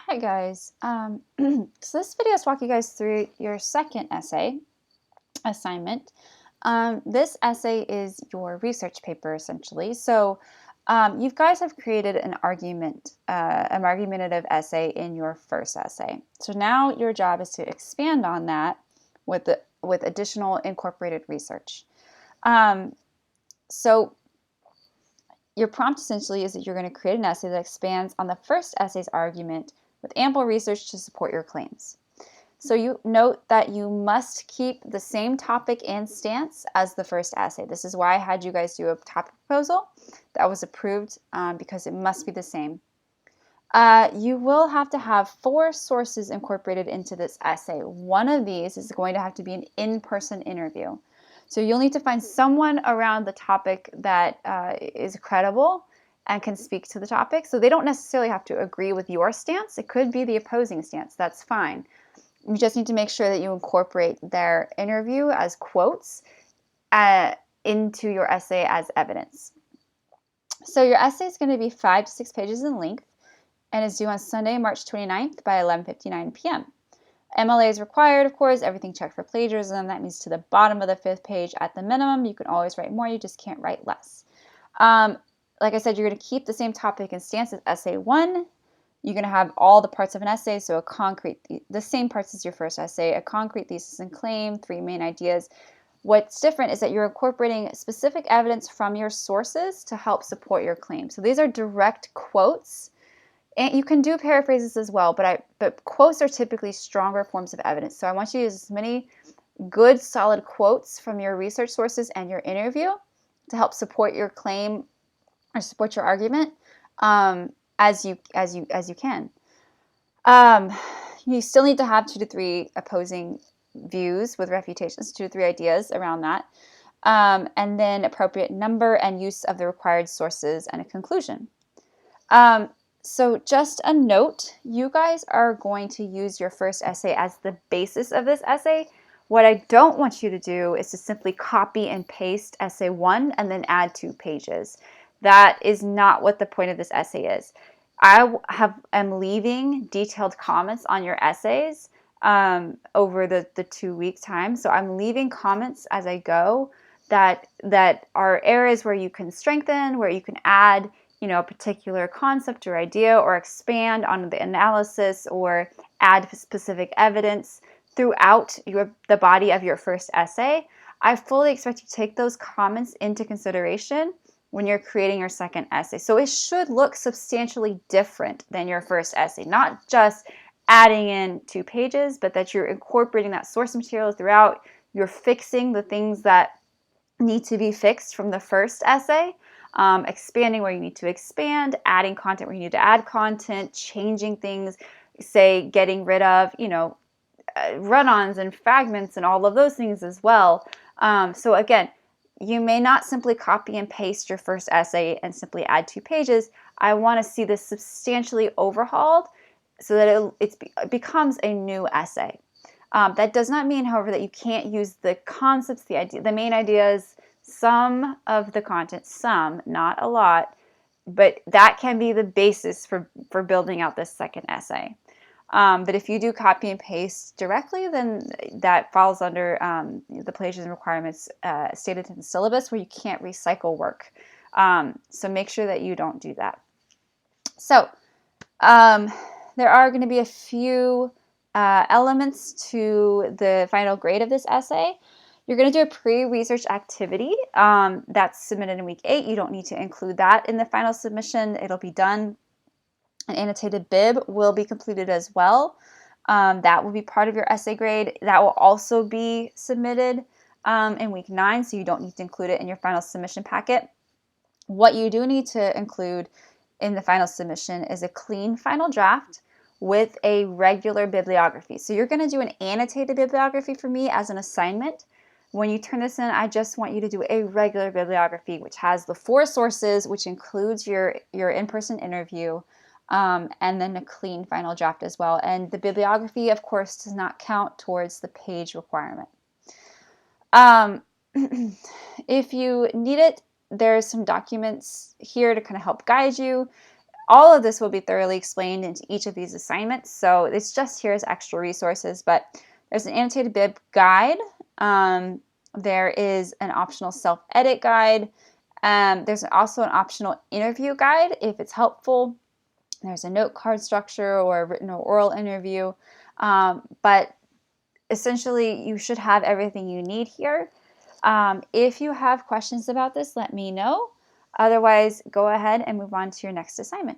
Hi guys. So this video is walking you guys through your second essay assignment. This essay is your research paper essentially. So you guys have created an argumentative essay in your first essay. So now your job is to expand on that with additional incorporated research. So your prompt essentially is that you're going to create an essay that expands on the first essay's argument with ample research to support your claims. So you note that you must keep the same topic and stance as the first essay. This is why I had you guys do a topic proposal that was approved because it must be the same. You will have to have 4 sources incorporated into this essay. One of these is going to have to be an in-person interview. So you'll need to find someone around the topic that is credible and can speak to the topic. So they don't necessarily have to agree with your stance. It could be the opposing stance. That's fine. You just need to make sure that you incorporate their interview as quotes into your essay as evidence. So your essay is going to be 5 to 6 pages in length and is due on Sunday, March 29th by 11:59 p.m. MLA is required, of course, everything checked for plagiarism. That means to the bottom of the 5th page at the minimum. You can always write more, you just can't write less. Like I said, you're going to keep the same topic and stance as essay 1. You're going to have all the parts of an essay, so the same parts as your first essay, a concrete thesis and claim, 3 main ideas. What's different is that you're incorporating specific evidence from your sources to help support your claim. So these are direct quotes. And you can do paraphrases as well, but quotes are typically stronger forms of evidence. So I want you to use as many good, solid quotes from your research sources and your interview to help support your claim or support your argument as you can. You still need to have 2 to 3 opposing views with refutations, 2 to 3 ideas around that, and then appropriate number and use of the required sources and a conclusion. So just a note, you guys are going to use your first essay as the basis of this essay. What I don't want you to do is to simply copy and paste essay 1 and then add 2 pages. That is not what the point of this essay is. I am leaving detailed comments on your essays over the 2-week time. So I'm leaving comments as I go that are areas where you can strengthen, where you can add a particular concept or idea, or expand on the analysis, or add specific evidence throughout the body of your first essay. I fully expect you to take those comments into consideration when you're creating your second essay. So it should look substantially different than your first essay, not just adding in 2 pages, but that you're incorporating that source material throughout. You're fixing the things that need to be fixed from the first essay. Expanding where you need to expand, adding content where you need to add content, changing things, say getting rid of, run-ons and fragments and all of those things as well. So again, you may not simply copy and paste your first essay and simply add 2 pages. I want to see this substantially overhauled so that it becomes a new essay. That does not mean, however, that you can't use the concepts, the main ideas, some of the content, some, not a lot, but that can be the basis for building out this second essay. But if you do copy and paste directly, then that falls under the plagiarism requirements stated in the syllabus, where you can't recycle work. So make sure that you don't do that. So there are going to be a few elements to the final grade of this essay. You're going to do a pre-research activity that's submitted in week 8. You don't need to include that in the final submission. It'll be done. An annotated bib will be completed as well. That will be part of your essay grade. That will also be submitted in week 9, so you don't need to include it in your final submission packet. What you do need to include in the final submission is a clean final draft with a regular bibliography. So you're going to do an annotated bibliography for me as an assignment. When you turn this in, I just want you to do a regular bibliography, which has the 4 sources, which includes your in-person interview, and then a clean final draft as well. And the bibliography, of course, does not count towards the page requirement. If you need it, there's some documents here to kind of help guide you. All of this will be thoroughly explained into each of these assignments, so it's just here as extra resources, but there's an annotated bib guide. There is an optional self-edit guide. There's also an optional interview guide if it's helpful. There's a note card structure or a written or oral interview, but essentially you should have everything you need here. If you have questions about this, let me know. Otherwise, go ahead and move on to your next assignment.